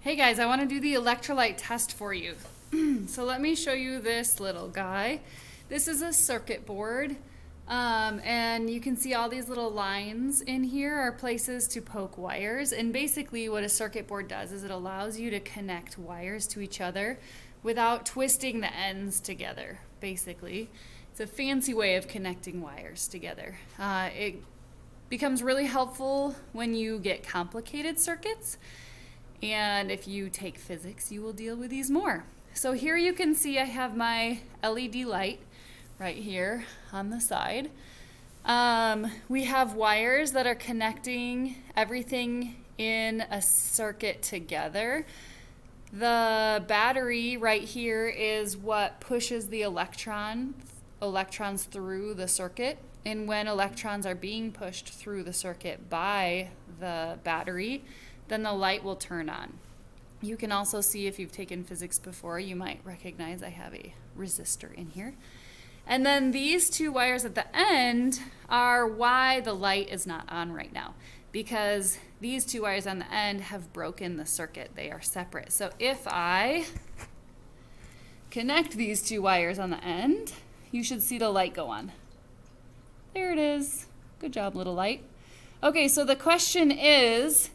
Hey guys, I want to do the electrolyte test for you. So let me show you this little guy. This is a circuit board, and you can see all these little lines in here are places to poke wires. And basically what a circuit board does is it allows you to connect wires to each other without twisting the ends together, basically. It's a fancy way of connecting wires together. It becomes really helpful when you get complicated circuits. And if you take physics, you will deal with these more. So here you can see I have my LED light right here on the side. We have wires that are connecting everything in a circuit together. The battery right here is what pushes the electrons through the circuit. And when electrons are being pushed through the circuit by the battery, then the light will turn on. You can also see, if you've taken physics before, you might recognize I have a resistor in here. And then these two wires at the end are why the light is not on right now, because these two wires on the end have broken the circuit. They are separate. So if I connect these two wires on the end, you should see the light go on. There it is. Good job, little light. Okay, so the question is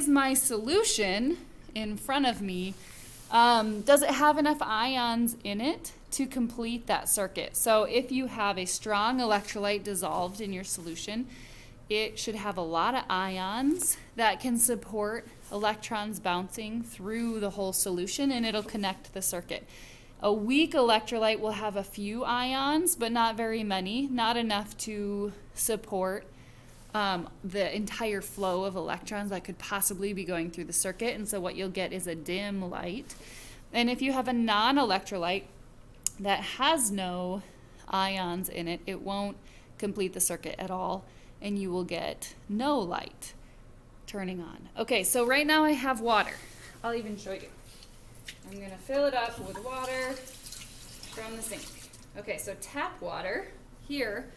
my solution in front of me, does it have enough ions in it to complete that circuit? So if you have a strong electrolyte dissolved in your solution, it should have a lot of ions that can support electrons bouncing through the whole solution, and it'll connect the circuit. A weak electrolyte will have a few ions, but not very many, not enough to support the entire flow of electrons that could possibly be going through the circuit. And so what you'll get is a dim light. And if you have a non-electrolyte that has no ions in it, it won't complete the circuit at all, and you will get no light turning on. Okay, so right now I have water. I'll even show you. I'm going to fill it up with water from the sink. Okay, so tap water here.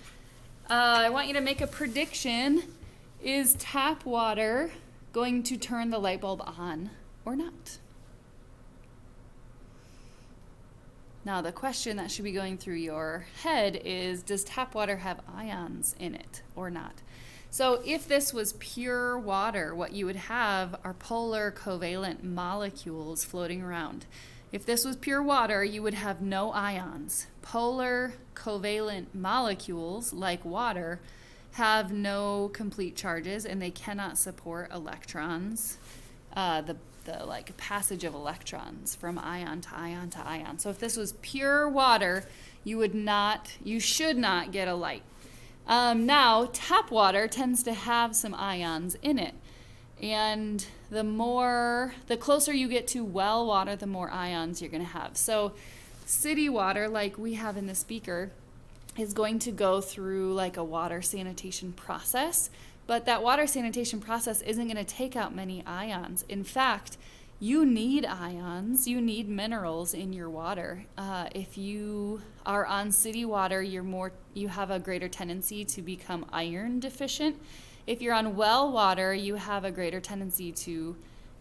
I want you to make a prediction. Is tap water going to turn the light bulb on or not? Now, the question that should be going through your head is, does tap water have ions in it or not? So if this was pure water, what you would have are polar covalent molecules floating around. If this was pure water, you would have no ions. Polar covalent molecules, like water, have no complete charges, and they cannot support electrons, the passage of electrons from ion to ion to ion. So if this was pure water, you should not get a light. Now, tap water tends to have some ions in it. And the closer you get to well water, the more ions you're going to have. So city water, like we have in this beaker, is going to go through like a water sanitation process. But that water sanitation process isn't going to take out many ions. In fact, you need ions, you need minerals in your water. If you are on city water, you have a greater tendency to become iron deficient. If you're on well water, you have a greater tendency to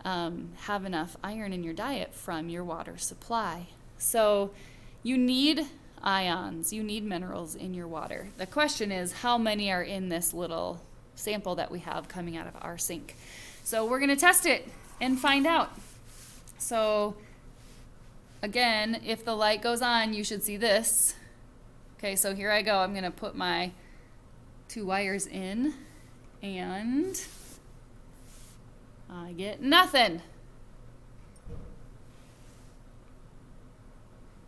have enough iron in your diet from your water supply. So you need ions, you need minerals in your water. The question is, how many are in this little sample that we have coming out of our sink? So we're going to test it and find out. So again, if the light goes on, you should see this. Okay, so here I go. I'm going to put my two wires in, and I get nothing.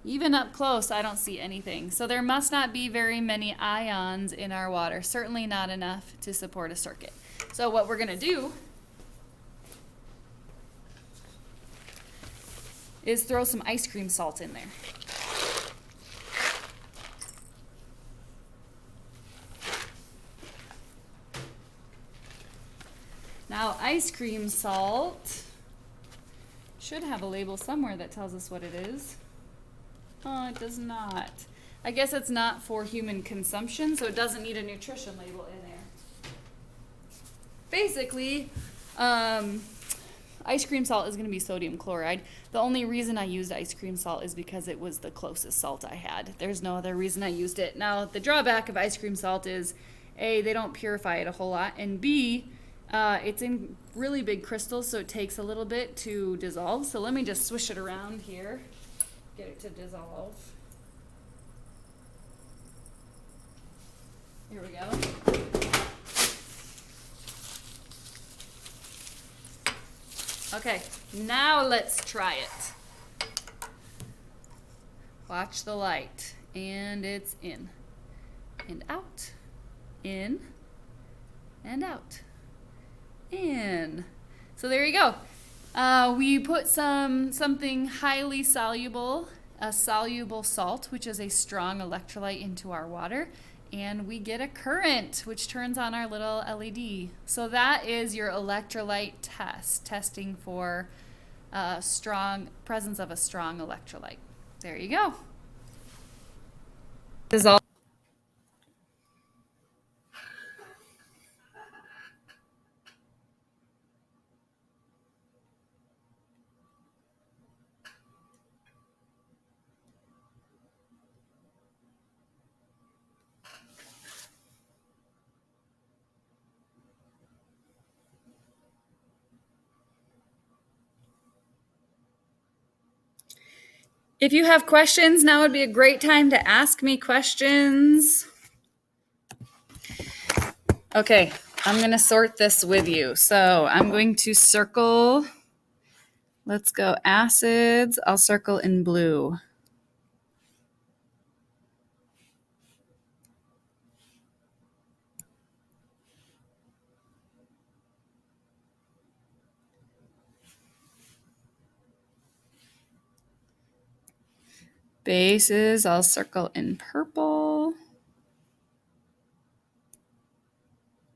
Even up close, I don't see anything. So there must not be very many ions in our water, certainly not enough to support a circuit. So what we're going to do is throw some ice cream salt in there. Now, ice cream salt should have a label somewhere that tells us what it is. Oh, it does not. I guess it's not for human consumption, so it doesn't need a nutrition label in there. Basically, ice cream salt is going to be sodium chloride. The only reason I used ice cream salt is because it was the closest salt I had. There's no other reason I used it. Now, the drawback of ice cream salt is, A, they don't purify it a whole lot, and B, it's in really big crystals, so it takes a little bit to dissolve. So let me just swish it around here, get it to dissolve. Here we go. Okay, now let's try it. Watch the light. And it's in and out, in and out, in. So there you go. We put something highly soluble, a soluble salt, which is a strong electrolyte, into our water, and we get a current, which turns on our little LED. So that is your electrolyte test, testing for presence of a strong electrolyte. There you go. This is all. If you have questions, now would be a great time to ask me questions. Okay, I'm going to sort this with you. So I'm going to circle, let's go acids. I'll circle in blue. Bases, I'll circle in purple.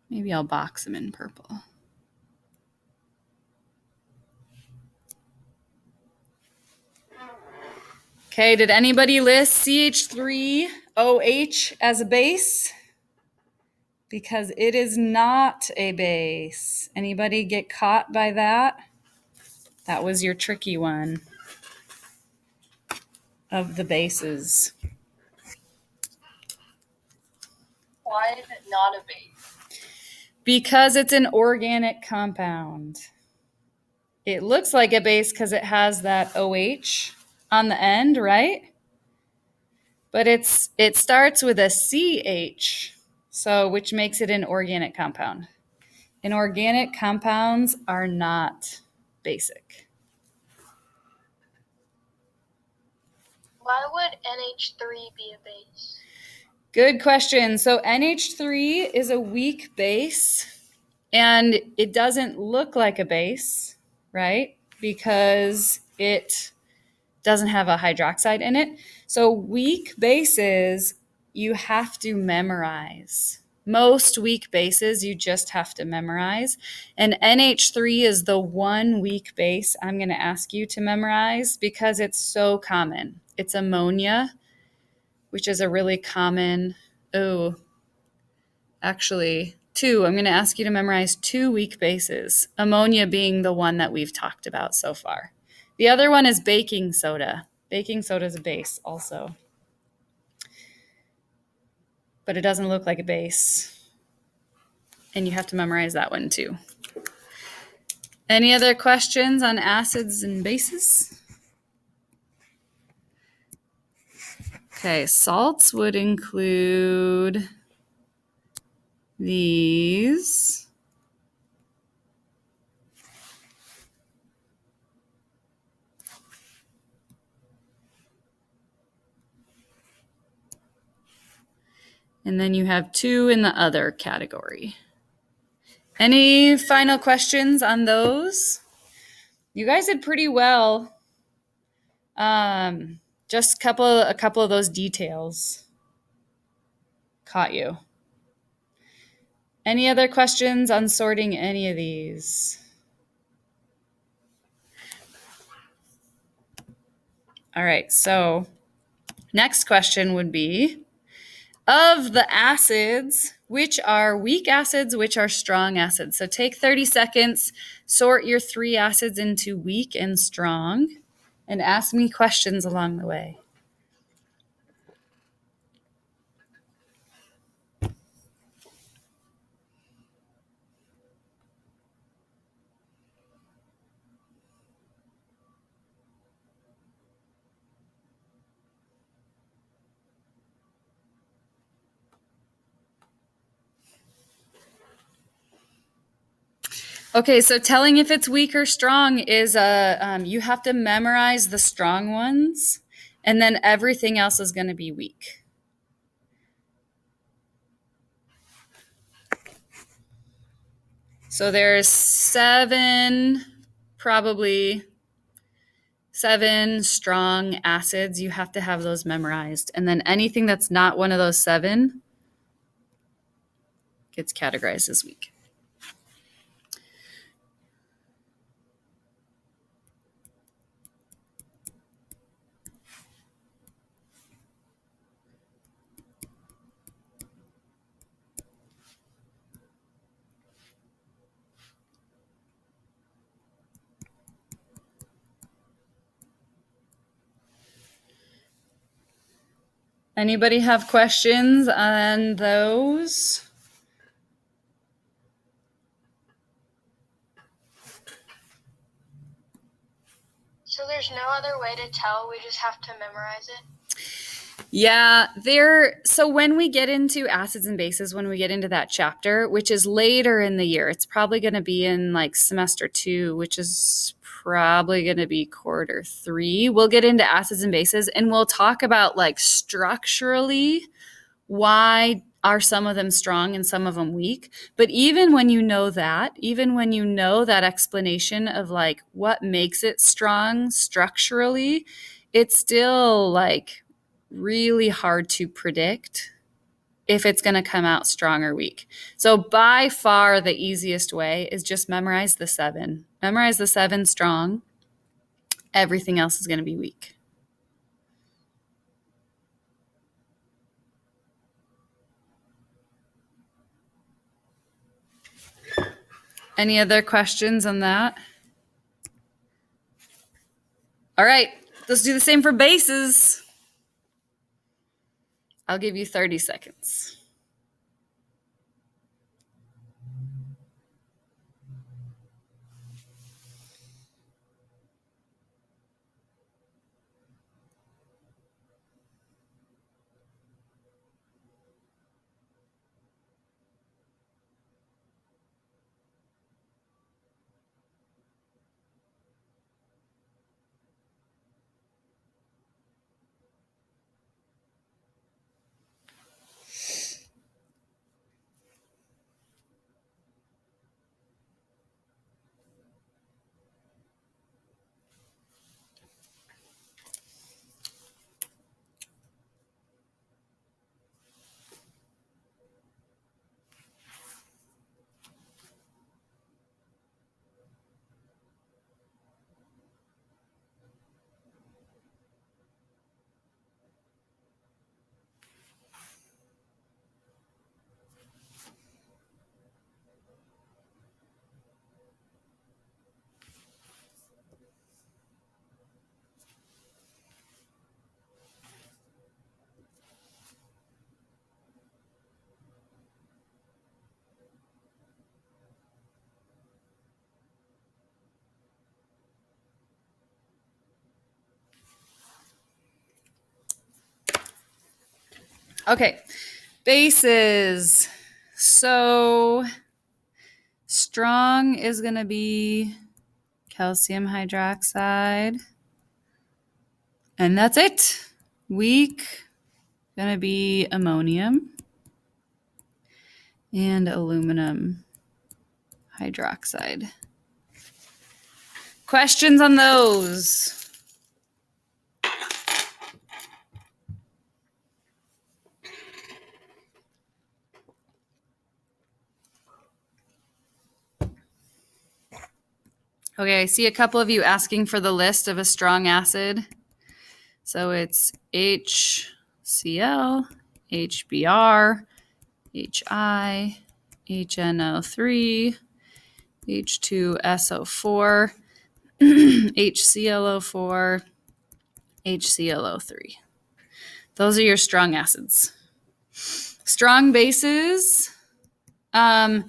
Maybe I'll box them in purple. Okay, did anybody list CH3OH as a base? Because it is not a base. Anybody get caught by that? That was your tricky one of the bases. Why is it not a base? Because it's an organic compound. It looks like a base because it has that OH on the end, right? But it starts with a CH, so which makes it an organic compound. And organic compounds are not basic. Why would NH3 be a base? Good question. So NH3 is a weak base, and it doesn't look like a base, right? Because it doesn't have a hydroxide in it. So weak bases, you have to memorize. Most weak bases, you just have to memorize. And NH3 is the one weak base I'm going to ask you to memorize because it's so common. It's ammonia, which is a really common, actually, two. I'm going to ask you to memorize two weak bases, ammonia being the one that we've talked about so far. The other one is baking soda. Baking soda is a base also, but it doesn't look like a base. And you have to memorize that one too. Any other questions on acids and bases? Okay, salts would include these. And then you have two in the other category. Any final questions on those? You guys did pretty well. Just a couple of those details caught you. Any other questions on sorting any of these? All right, so next question would be, of the acids, which are weak acids, which are strong acids. So take 30 seconds, sort your 3 acids into weak and strong, and ask me questions along the way. Okay, so telling if it's weak or strong is you have to memorize the strong ones, and then everything else is going to be weak. So there's probably 7 strong acids. You have to have those memorized. And then anything that's not one of those 7 gets categorized as weak. Anybody have questions on those? So there's no other way to tell, we just have to memorize it? Yeah, so when we get into acids and bases, when we get into that chapter, which is later in the year, it's probably going to be in like semester 2, which is probably going to be quarter 3. We'll get into acids and bases, and we'll talk about like structurally why are some of them strong and some of them weak. But even when you know that explanation of like what makes it strong structurally, it's still like really hard to predict if it's going to come out strong or weak. So by far the easiest way is just memorize the 7. Memorize the 7 strong. Everything else is going to be weak. Any other questions on that? All right, let's do the same for bases. I'll give you 30 seconds. Okay, bases. So strong is going to be calcium hydroxide. And that's it. Weak, going to be ammonium and aluminum hydroxide. Questions on those? Okay, I see a couple of you asking for the list of a strong acid. So it's HCl, HBr, HI, HNO3, H2SO4, HClO4, HClO3. Those are your strong acids. Strong bases, kind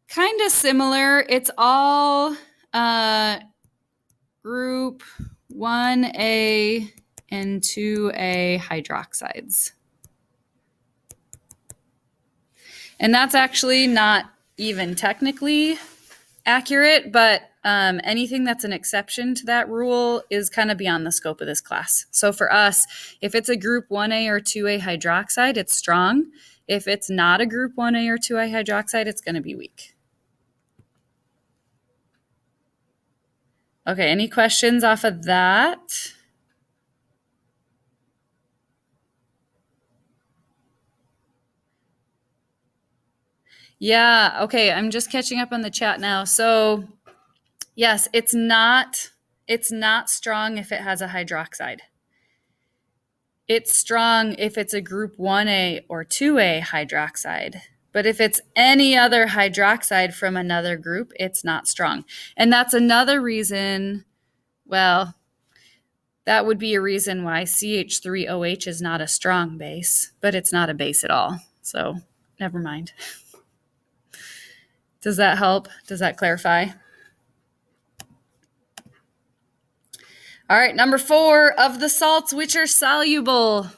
of similar. It's all group 1A and 2A hydroxides. And that's actually not even technically accurate, but anything that's an exception to that rule is kind of beyond the scope of this class. So for us, if it's a group 1A or 2A hydroxide, it's strong. If it's not a group 1A or 2A hydroxide, it's going to be weak. Okay, any questions off of that? Yeah, okay, I'm just catching up on the chat now. So yes, it's not strong if it has a hydroxide. It's strong if it's a group 1A or 2A hydroxide. But if it's any other hydroxide from another group, it's not strong. And that's another reason, well, that would be a reason why CH3OH is not a strong base, but it's not a base at all. So never mind. Does that help? Does that clarify? All right, number 4, of the salts which are soluble.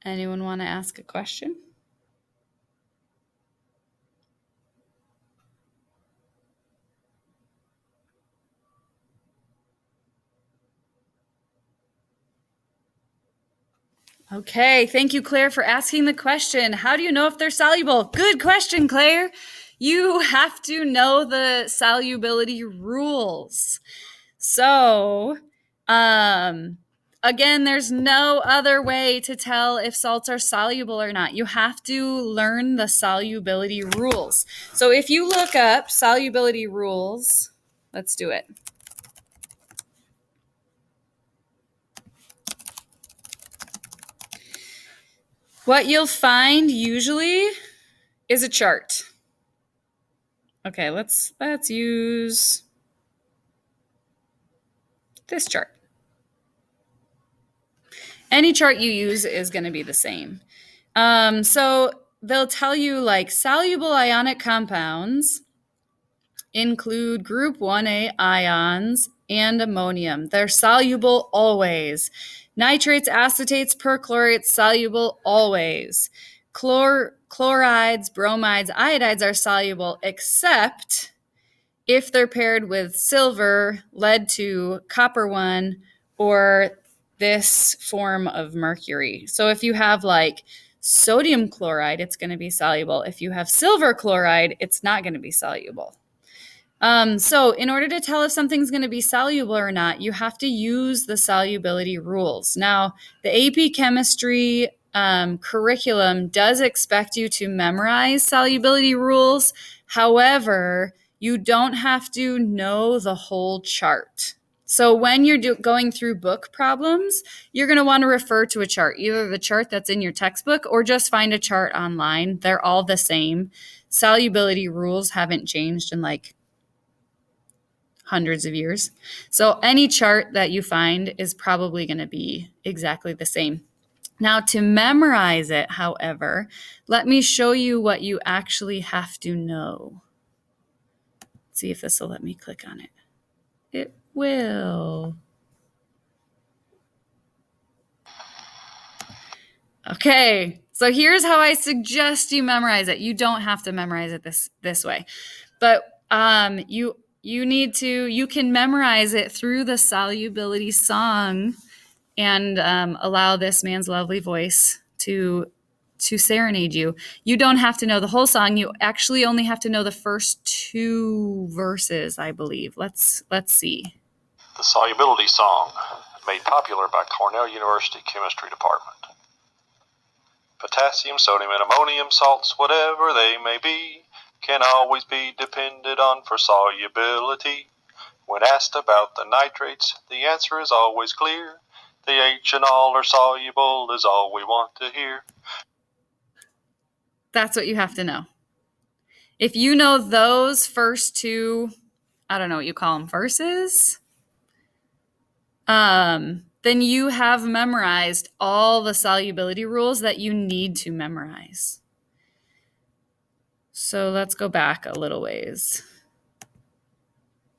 Anyone want to ask a question? Okay, thank you, Claire, for asking the question. How do you know if they're soluble? Good question, Claire. You have to know the solubility rules. So, again, there's no other way to tell if salts are soluble or not. You have to learn the solubility rules. So if you look up solubility rules, let's do it. What you'll find usually is a chart. Okay, let's use this chart. Any chart you use is going to be the same. So they'll tell you like soluble ionic compounds include group 1A ions and ammonium. They're soluble always. Nitrates, acetates, perchlorates, soluble always. Chlorides, bromides, iodides are soluble except if they're paired with silver, lead 2, copper 1, or this form of mercury. So if you have like sodium chloride, it's going to be soluble. If you have silver chloride, it's not going to be soluble. So in order to tell if something's going to be soluble or not, you have to use the solubility rules. Now, the AP chemistry curriculum does expect you to memorize solubility rules. However, you don't have to know the whole chart. So when you're going through book problems, you're going to want to refer to a chart, either the chart that's in your textbook or just find a chart online. They're all the same. Solubility rules haven't changed in like hundreds of years. So any chart that you find is probably going to be exactly the same. Now, to memorize it, however, let me show you what you actually have to know. Let's see if this will let me click on it. it will. Okay, so here's how I suggest you memorize it. You don't have to memorize it this way, but you can memorize it through the solubility song and allow this man's lovely voice to serenade you. You don't have to know the whole song. You actually only have to know the first 2 verses, I believe. Let's see. The solubility song, made popular by Cornell University Chemistry Department. Potassium, sodium, and ammonium salts, whatever they may be, can always be depended on for solubility. When asked about the nitrates, the answer is always clear. The H and all are soluble is all we want to hear. That's what you have to know. If you know those first 2, I don't know what you call them, verses, then you have memorized all the solubility rules that you need to memorize. So let's go back a little ways.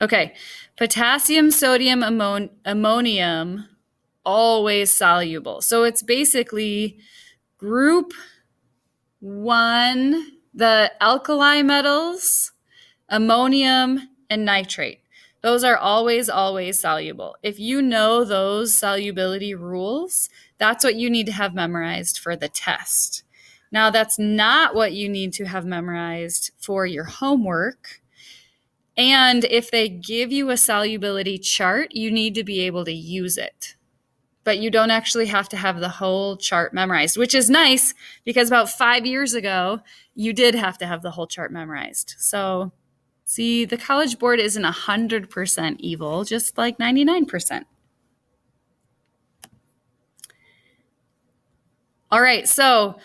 Okay, potassium, sodium, ammonium, always soluble. So it's basically group 1, the alkali metals, ammonium, and nitrate. Those are always soluble. If you know those solubility rules, that's what you need to have memorized for the test. Now, that's not what you need to have memorized for your homework. And if they give you a solubility chart, you need to be able to use it. But you don't actually have to have the whole chart memorized, which is nice because about 5 years ago, you did have to have the whole chart memorized. So see, the College Board isn't 100% evil, just like 99%. All right, so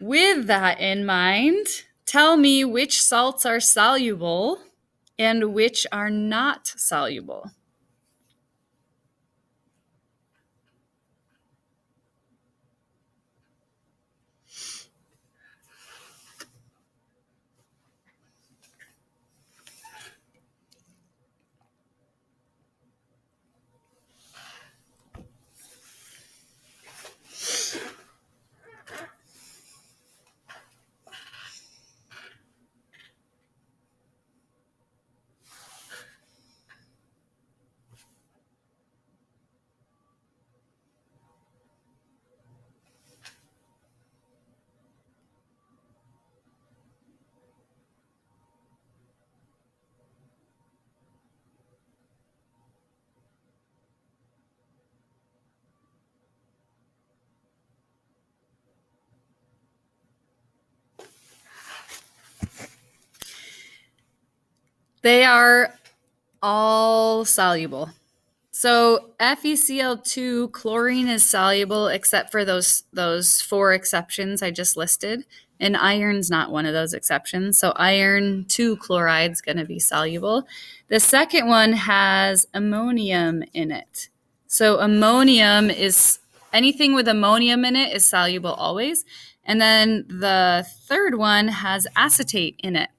with that in mind, tell me which salts are soluble and which are not soluble. They are all soluble. So FeCl2, chlorine is soluble except for those 4 exceptions I just listed. And iron's not one of those exceptions. So iron 2 chloride is going to be soluble. The second one has ammonium in it. So ammonium is, anything with ammonium in it is soluble always. And then the third one has acetate in it.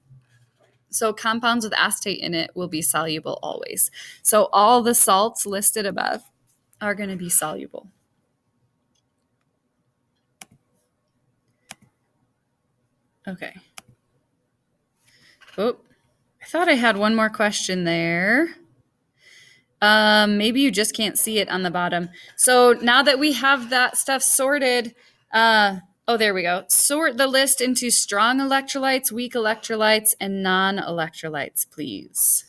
So compounds with acetate in it will be soluble always. So all the salts listed above are going to be soluble. Okay. Oh, I thought I had one more question there. Maybe you just can't see it on the bottom. So now that we have that stuff sorted, oh, there we go. Sort the list into strong electrolytes, weak electrolytes, and non-electrolytes, please.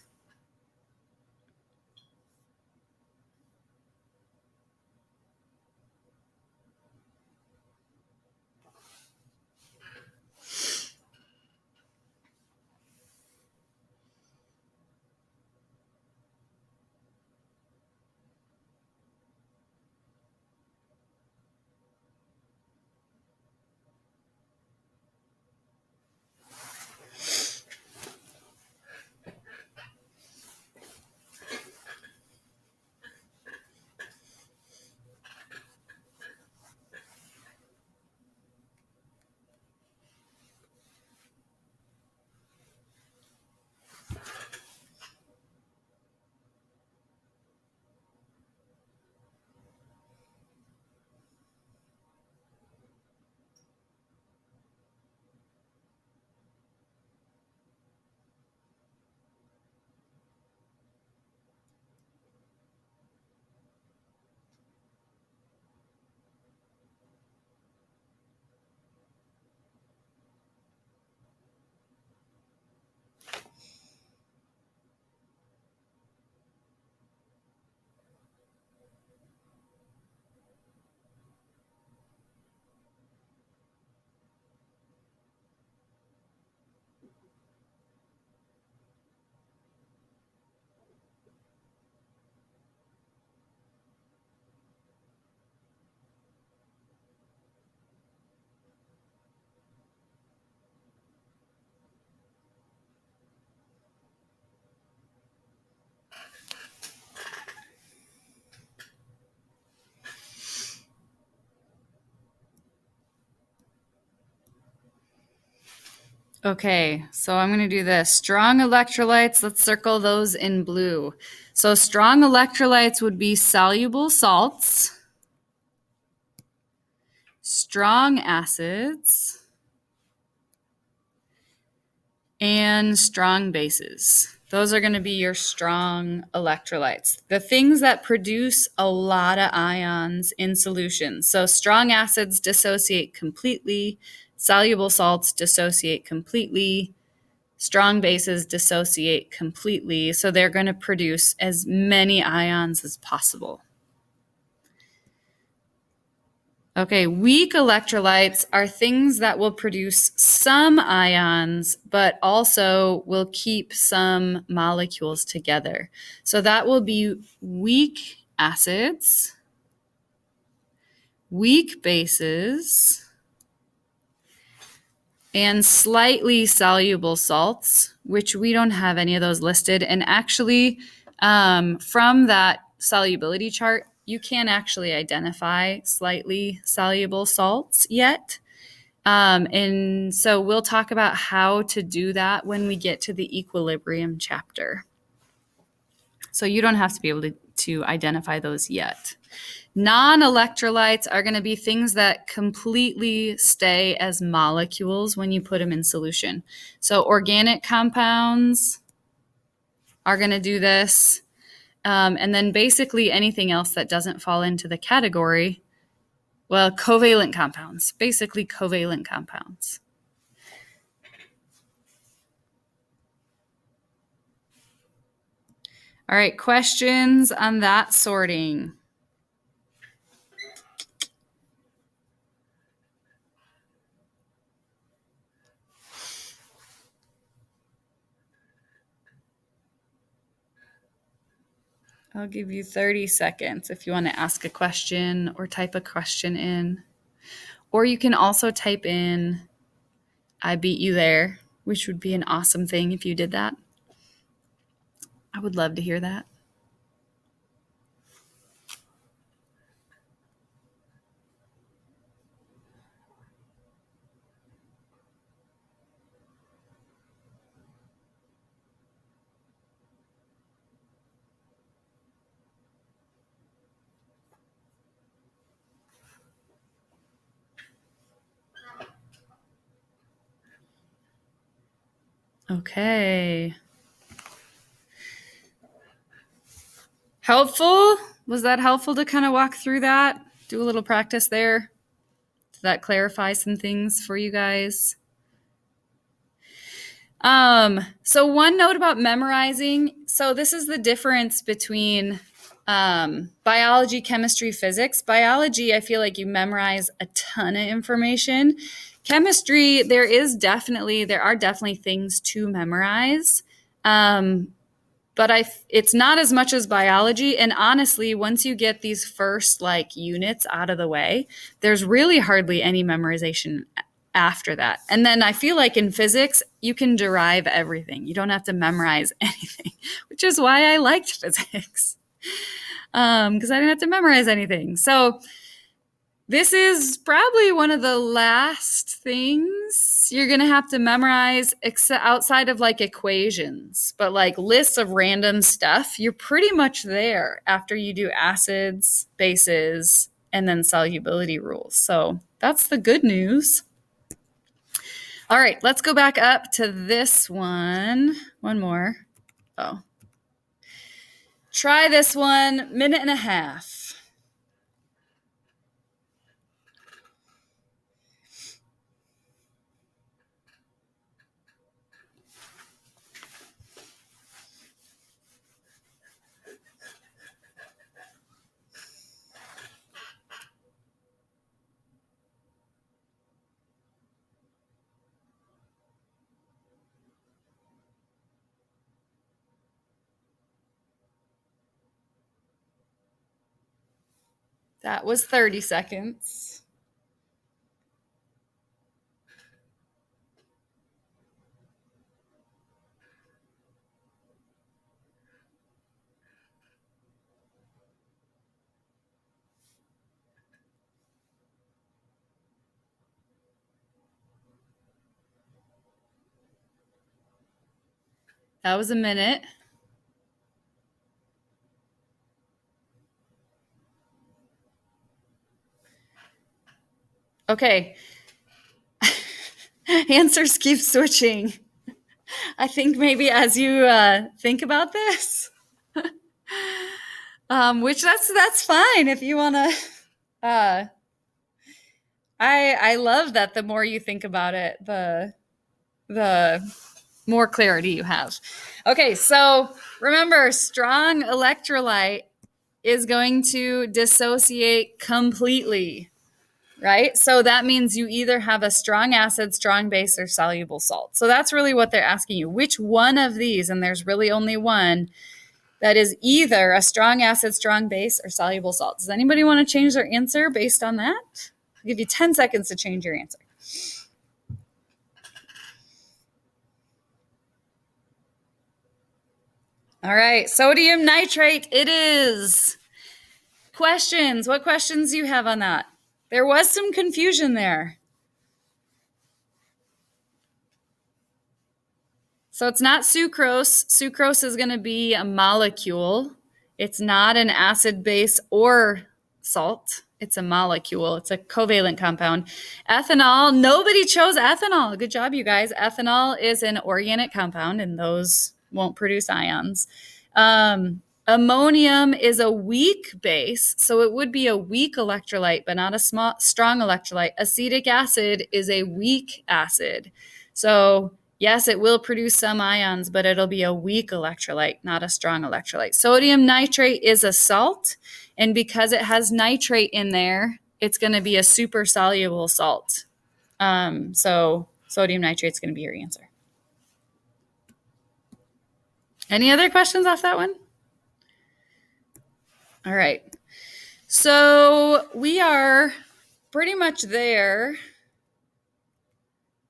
Okay, so I'm going to do this. Strong electrolytes, let's circle those in blue. So strong electrolytes would be soluble salts, strong acids, and strong bases. Those are going to be your strong electrolytes. The things that produce a lot of ions in solution. So strong acids dissociate completely, soluble salts dissociate completely, strong bases dissociate completely. So they're going to produce as many ions as possible. Okay, weak electrolytes are things that will produce some ions, but also will keep some molecules together. So that will be weak acids, weak bases, and slightly soluble salts, which we don't have any of those listed. And actually, from that solubility chart, you can't actually identify slightly soluble salts yet. And so we'll talk about how to do that when we get to the equilibrium chapter. So you don't have to be able to identify those yet. Non-electrolytes are going to be things that completely stay as molecules when you put them in solution. So organic compounds are going to do this. And then basically anything else that doesn't fall into the category, well, covalent compounds, basically covalent compounds. All right, questions on that sorting? I'll give you 30 seconds if you want to ask a question or type a question in. Or you can also type in, I beat you there, which would be an awesome thing if you did that. I would love to hear that. Okay. Helpful? Was that helpful to kind of walk through that? Do a little practice there? Did that clarify some things for you guys? So one note about memorizing. So this is the difference between biology, chemistry, physics. Biology, I feel like you memorize a ton of information. Chemistry, there are definitely things to memorize. But it's not as much as biology. And honestly, once you get these first units out of the way, there's really hardly any memorization after that. And then I feel like in physics, you can derive everything. You don't have to memorize anything, which is why I liked physics, because I didn't have to memorize anything. So this is probably one of the last things you're going to have to memorize outside of equations, but lists of random stuff. You're pretty much there after you do acids, bases, and then solubility rules. So that's the good news. All right, let's go back up to this one. One more. Oh. Try this one, minute and a half. That was 30 seconds. That was a minute. Okay. Answers keep switching. I think maybe as you think about this, which that's fine if you want to. I love that the more you think about it, the more clarity you have. Okay, so remember, strong electrolyte is going to dissociate completely, right? So that means you either have a strong acid, strong base, or soluble salt. So that's really what they're asking you. Which one of these, and there's really only one, that is either a strong acid, strong base, or soluble salt. Does anybody want to change their answer based on that? I'll give you 10 seconds to change your answer. All right, sodium nitrate it is. Questions. What questions do you have on that? There was some confusion there. So it's not sucrose. Sucrose is going to be a molecule. It's not an acid base or salt. It's a molecule. It's a covalent compound. Ethanol, nobody chose ethanol. Good job, you guys. Ethanol is an organic compound, and those won't produce ions. Ammonium is a weak base, so it would be a weak electrolyte, but not a strong electrolyte. Acetic acid is a weak acid. So yes, it will produce some ions, but it'll be a weak electrolyte, not a strong electrolyte. Sodium nitrate is a salt, and because it has nitrate in there, it's going to be a super soluble salt. So sodium nitrate is going to be your answer. Any other questions off that one? All right. So we are pretty much there.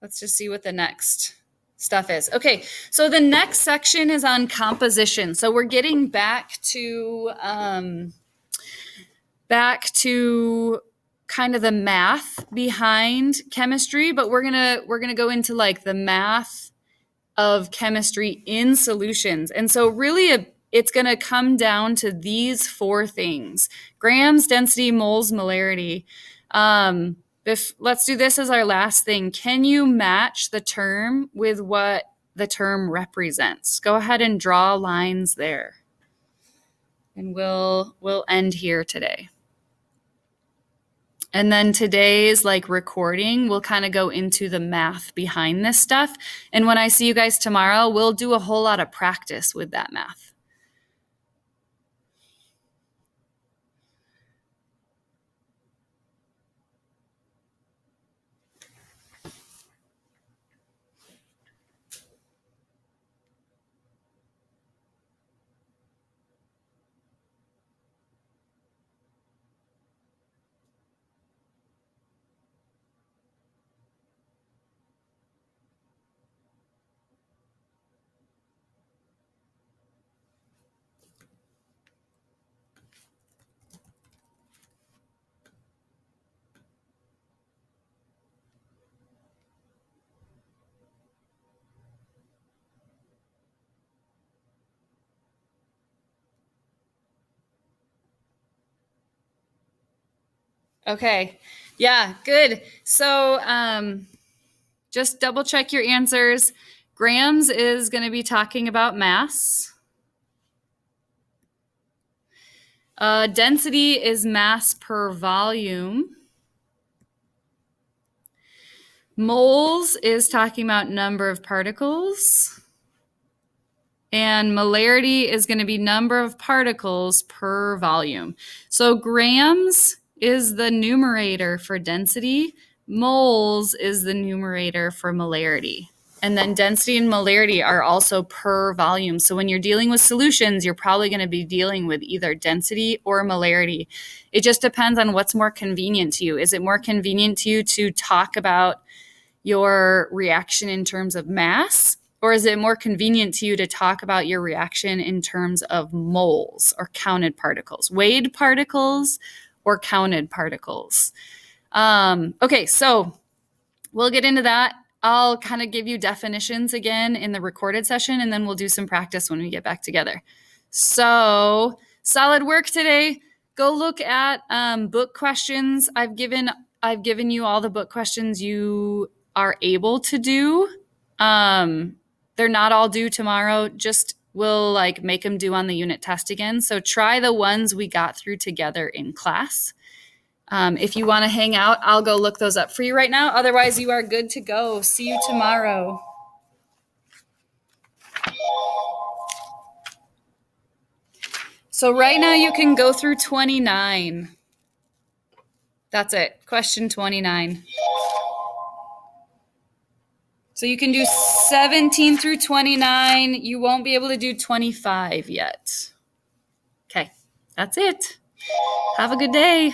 Let's just see what the next stuff is. Okay, so the next section is on composition. So we're getting back to kind of the math behind chemistry, but we're gonna go into like the math of chemistry in solutions. And so really it's going to come down to these four things: grams, density, moles, molarity. Let's do this as our last thing. Can you match the term with what the term represents? Go ahead and draw lines there. And we'll end here today. And then today's like recording, we'll kind of go into the math behind this stuff. And when I see you guys tomorrow, we'll do a whole lot of practice with that math. Okay. Yeah, good. So just double check your answers. Grams is going to be talking about mass. Density is mass per volume. Moles is talking about number of particles. And molarity is going to be number of particles per volume. So grams is the numerator for density. Moles is the numerator for molarity. And then density and molarity are also per volume. So when you're dealing with solutions, you're probably going to be dealing with either density or molarity. It just depends on what's more convenient to you. Is it more convenient to you to talk about your reaction in terms of mass? Or is it more convenient to you to talk about your reaction in terms of moles or counted particles, weighed particles or counted particles? Okay, so we'll get into that. I'll kind of give you definitions again in the recorded session, and then we'll do some practice when we get back together. So, solid work today. Go look at book questions. I've given you all the book questions you are able to do. They're not all due tomorrow. Just we'll like make them due on the unit test again. So try the ones we got through together in class. If you want to hang out, I'll go look those up for you right now. Otherwise, you are good to go. See you tomorrow. So right now you can go through 29. That's it. Question 29. So you can do 17 through 29. You won't be able to do 25 yet. Okay, that's it. Have a good day.